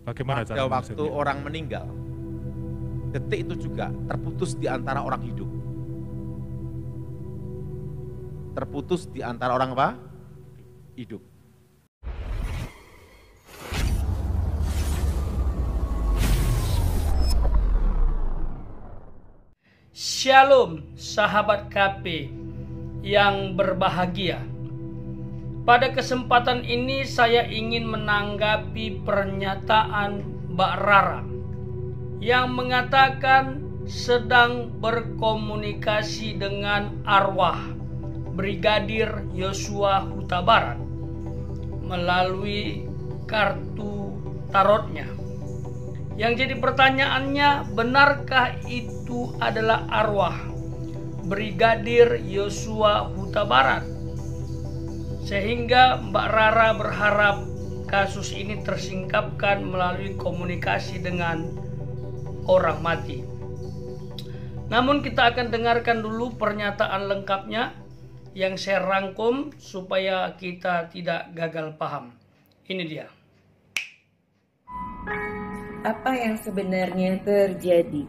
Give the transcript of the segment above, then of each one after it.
Bagaimana pada cara waktu mengusirnya? orang meninggal, detik itu juga terputus di antara orang hidup. Terputus di antara orang apa? Hidup. Shalom sahabat KP yang berbahagia. Pada kesempatan ini saya ingin menanggapi pernyataan Mbak Rara yang mengatakan sedang berkomunikasi dengan arwah Brigadir Yosua Huta Barat melalui kartu tarotnya. Yang jadi pertanyaannya, benarkah itu adalah arwah Brigadir Yosua Huta Barat? Sehingga Mbak Rara berharap kasus ini tersingkapkan melalui komunikasi dengan orang mati. Namun kita akan dengarkan dulu pernyataan lengkapnya yang saya rangkum supaya kita tidak gagal paham. Ini dia. Apa yang sebenarnya terjadi?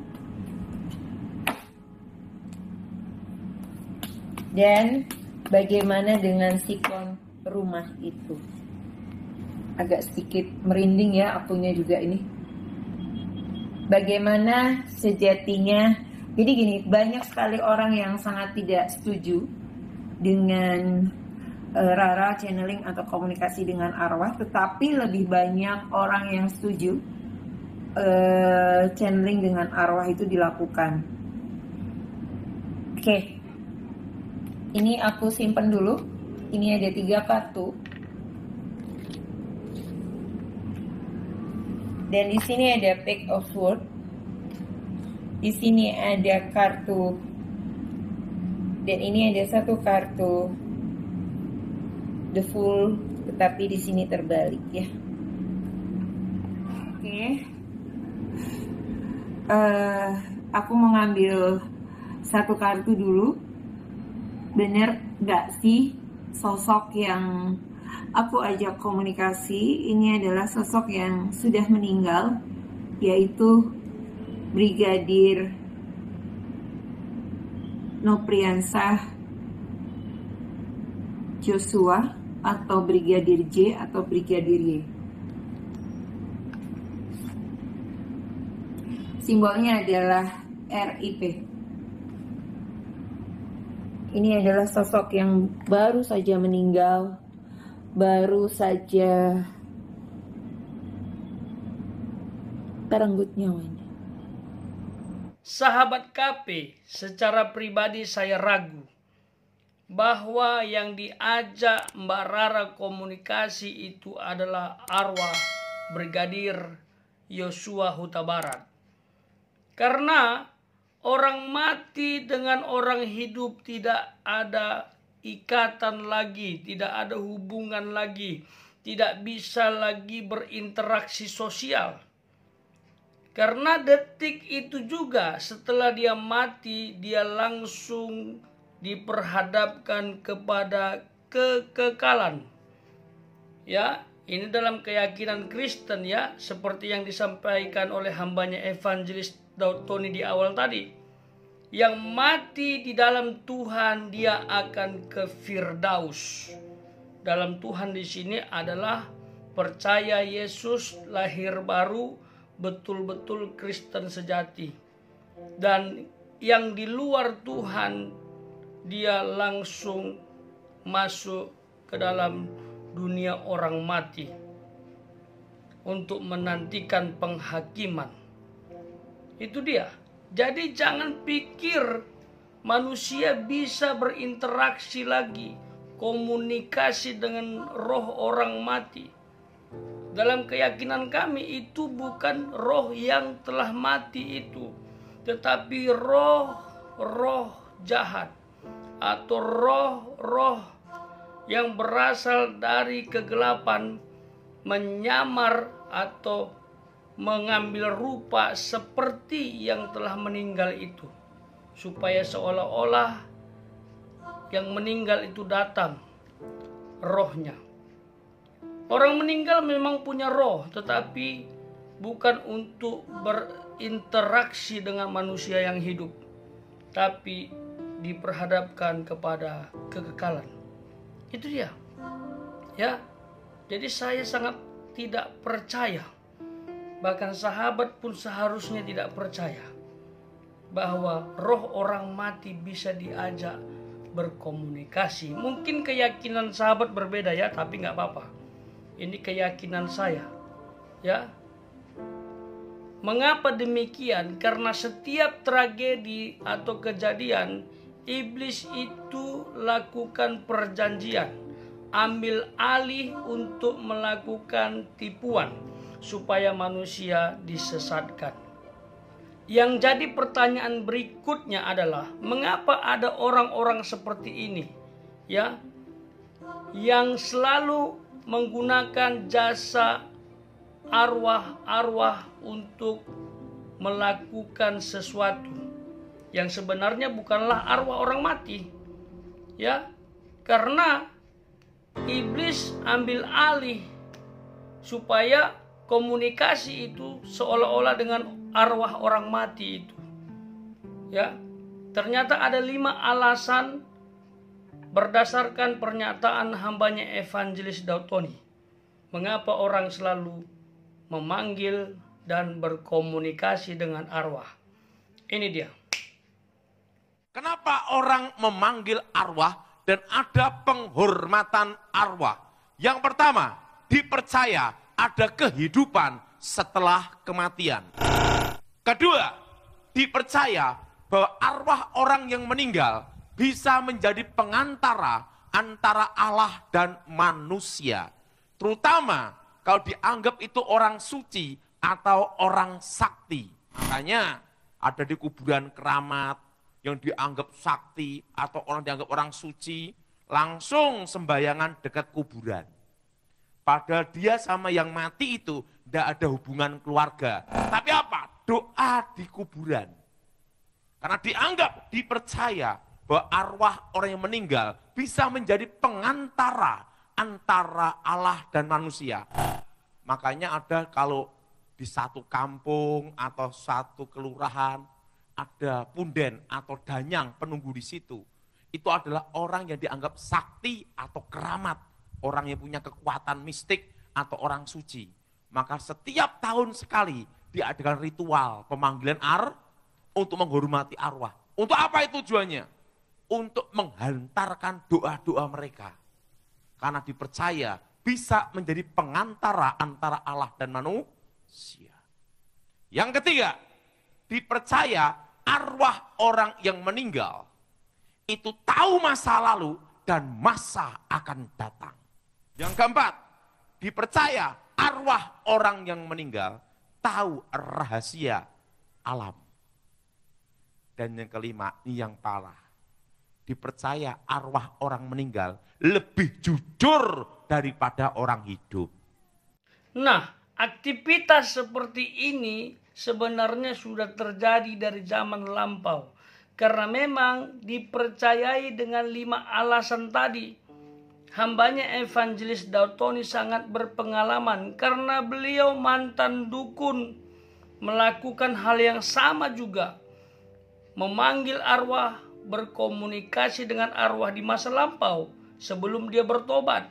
Dan bagaimana dengan sikon rumah itu? Agak sedikit merinding ya akunya juga ini. Bagaimana sejatinya? Jadi gini, banyak sekali orang yang sangat tidak setuju dengan Rara channeling atau komunikasi dengan arwah, tetapi lebih banyak orang yang setuju channeling dengan arwah itu dilakukan. Oke. Ini aku simpen dulu. Ini ada 3 kartu. Dan di sini ada Page of Swords. Di sini ada kartu. Dan ini ada 1 kartu The Fool, tetapi di sini terbalik ya. Oke. Aku mau ngambil 1 kartu dulu. Bener gak sih sosok yang aku ajak komunikasi ini adalah sosok yang sudah meninggal, yaitu Brigadir Nopriansah Joshua atau Brigadir J atau Brigadir Y. Simbolnya adalah RIP. Ini adalah sosok yang baru saja meninggal, baru saja terenggut nyawanya. Sahabat KP, secara pribadi saya ragu bahwa yang diajak Mbak Rara komunikasi itu adalah arwah Brigadir Yosua Huta Barat. Karena orang mati dengan orang hidup tidak ada ikatan lagi, tidak ada hubungan lagi, tidak bisa lagi berinteraksi sosial. Karena detik itu juga setelah dia mati, dia langsung diperhadapkan kepada kekekalan. Ya, ini dalam keyakinan Kristen ya, seperti yang disampaikan oleh hambanya Evangelis Daud Tony di awal tadi. Yang mati di dalam Tuhan dia akan ke Firdaus. Dalam Tuhan di sini adalah percaya Yesus lahir baru, betul-betul Kristen sejati. Dan yang di luar Tuhan dia langsung masuk ke dalam dunia orang mati untuk menantikan penghakiman. Itu dia. Jadi jangan pikir manusia bisa berinteraksi lagi, komunikasi dengan roh orang mati. Dalam keyakinan kami itu bukan roh yang telah mati itu, tetapi roh jahat atau roh yang berasal dari kegelapan menyamar atau mengambil rupa seperti yang telah meninggal itu, supaya seolah-olah yang meninggal itu datang rohnya. Orang meninggal memang punya roh, tetapi bukan untuk berinteraksi dengan manusia yang hidup, tapi diperhadapkan kepada kekekalan. Itu dia. Ya. Jadi saya sangat tidak percaya, bahkan sahabat pun seharusnya tidak percaya bahwa roh orang mati bisa diajak berkomunikasi. Mungkin keyakinan sahabat berbeda ya, tapi nggak apa-apa. Ini keyakinan saya. Ya. Mengapa demikian? Karena setiap tragedi atau kejadian, iblis itu lakukan perjanjian, ambil alih untuk melakukan tipuan supaya manusia disesatkan. Yang jadi pertanyaan berikutnya adalah, mengapa ada orang-orang seperti ini, ya, yang selalu menggunakan jasa arwah-arwah untuk melakukan sesuatu yang sebenarnya bukanlah arwah orang mati, ya, karena iblis ambil alih supaya komunikasi itu seolah-olah dengan arwah orang mati itu. Ya, ternyata ada 5 alasan berdasarkan pernyataan hambanya Evangelis Dautoni, mengapa orang selalu memanggil dan berkomunikasi dengan arwah. Ini dia. Kenapa orang memanggil arwah dan ada penghormatan arwah? Yang pertama, dipercaya ada kehidupan setelah kematian. Kedua, dipercaya bahwa arwah orang yang meninggal bisa menjadi pengantara antara Allah dan manusia. Terutama kalau dianggap itu orang suci atau orang sakti. Makanya ada di kuburan keramat yang dianggap sakti atau orang dianggap orang suci, langsung sembahyangan dekat kuburan. Padahal dia sama yang mati itu tidak ada hubungan keluarga. Tapi apa? Doa di kuburan. Karena dianggap, dipercaya bahwa arwah orang yang meninggal bisa menjadi pengantara antara Allah dan manusia. Makanya ada kalau di satu kampung atau satu kelurahan, ada punden atau danyang penunggu di situ. Itu adalah orang yang dianggap sakti atau keramat. Orang yang punya kekuatan mistik atau orang suci. Maka setiap tahun sekali diadakan ritual pemanggilan untuk menghormati arwah. Untuk apa itu tujuannya? Untuk menghantarkan doa-doa mereka. Karena dipercaya bisa menjadi pengantara antara Allah dan manusia. Yang ketiga, dipercaya arwah orang yang meninggal itu tahu masa lalu dan masa akan datang. Yang keempat, dipercaya arwah orang yang meninggal tahu rahasia alam. Dan yang kelima, ini yang parah. Dipercaya arwah orang meninggal lebih jujur daripada orang hidup. Nah, aktivitas seperti ini sebenarnya sudah terjadi dari zaman lampau. Karena memang dipercayai dengan 5 alasan tadi. Hambanya Evangelis Dautoni sangat berpengalaman karena beliau mantan dukun, melakukan hal yang sama juga. Memanggil arwah, berkomunikasi dengan arwah di masa lampau sebelum dia bertobat.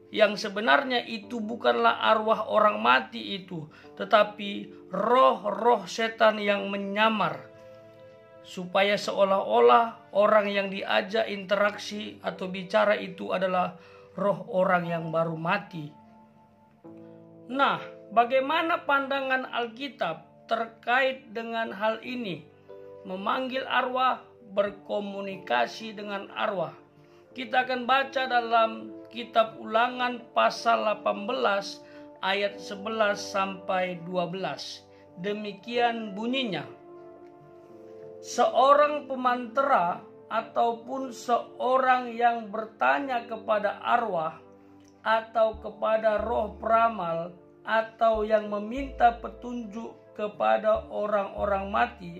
Yang sebenarnya itu bukanlah arwah orang mati itu, tetapi roh-roh setan yang menyamar. Supaya seolah-olah orang yang diajak interaksi atau bicara itu adalah roh orang yang baru mati. Nah, bagaimana pandangan Alkitab terkait dengan hal ini? Memanggil arwah, berkomunikasi dengan arwah. Kita akan baca dalam kitab Ulangan pasal 18 ayat 11 sampai 12. Demikian bunyinya. Seorang pemantera ataupun seorang yang bertanya kepada arwah atau kepada roh peramal atau yang meminta petunjuk kepada orang-orang mati,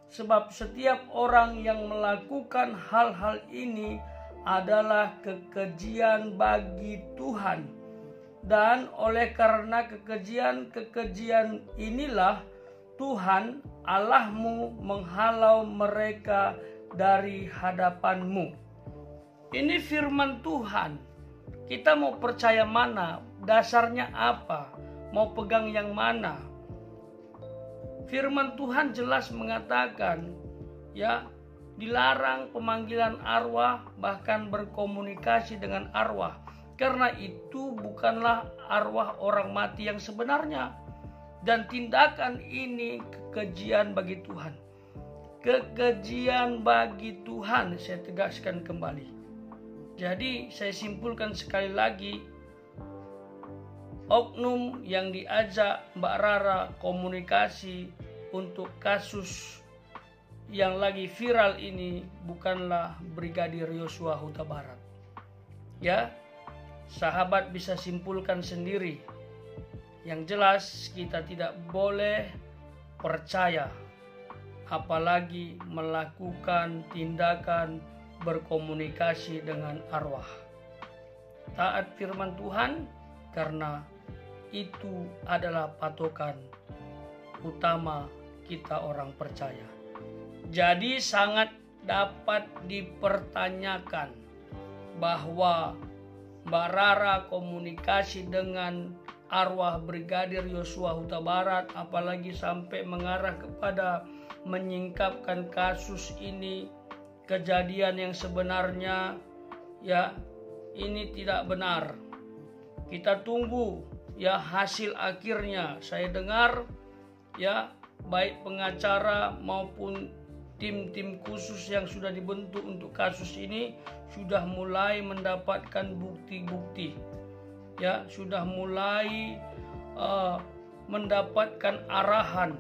sebab setiap orang yang melakukan hal-hal ini adalah kekejian bagi Tuhan, Dan oleh karena kekejian inilah Tuhan Allahmu menghalau mereka dari hadapanmu. Ini firman Tuhan. Kita mau percaya mana? Dasarnya apa? Mau pegang yang mana? Firman Tuhan jelas mengatakan, ya, dilarang pemanggilan arwah, bahkan berkomunikasi dengan arwah. Karena itu bukanlah arwah orang mati yang sebenarnya. Dan tindakan ini kekejian bagi Tuhan. Kekejian bagi Tuhan, saya tegaskan kembali. Jadi saya simpulkan sekali lagi, oknum yang diajak Mbak Rara komunikasi untuk kasus yang lagi viral ini bukanlah Brigadir Yosua Huta Barat. Ya, sahabat bisa simpulkan sendiri. Yang jelas kita tidak boleh percaya, apalagi melakukan tindakan berkomunikasi dengan arwah. Taat firman Tuhan, karena itu adalah patokan utama kita orang percaya. Jadi sangat dapat dipertanyakan bahwa Mbak Rara komunikasi dengan arwah Brigadir Yosua Huta Barat, apalagi sampai mengarah kepada menyingkapkan kasus ini, kejadian yang sebenarnya, ya, ini tidak benar. Kita tunggu ya hasil akhirnya. Saya dengar ya, baik pengacara maupun tim-tim khusus yang sudah dibentuk untuk kasus ini sudah mulai mendapatkan bukti-bukti. Ya, sudah mulai mendapatkan arahan.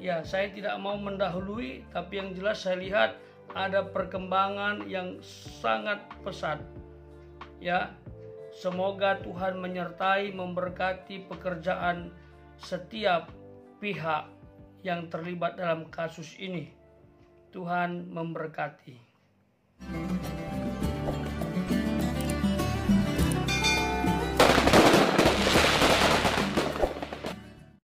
Ya, saya tidak mau mendahului, tapi yang jelas saya lihat ada perkembangan yang sangat pesat. Ya, semoga Tuhan menyertai, memberkati pekerjaan setiap pihak yang terlibat dalam kasus ini. Tuhan memberkati.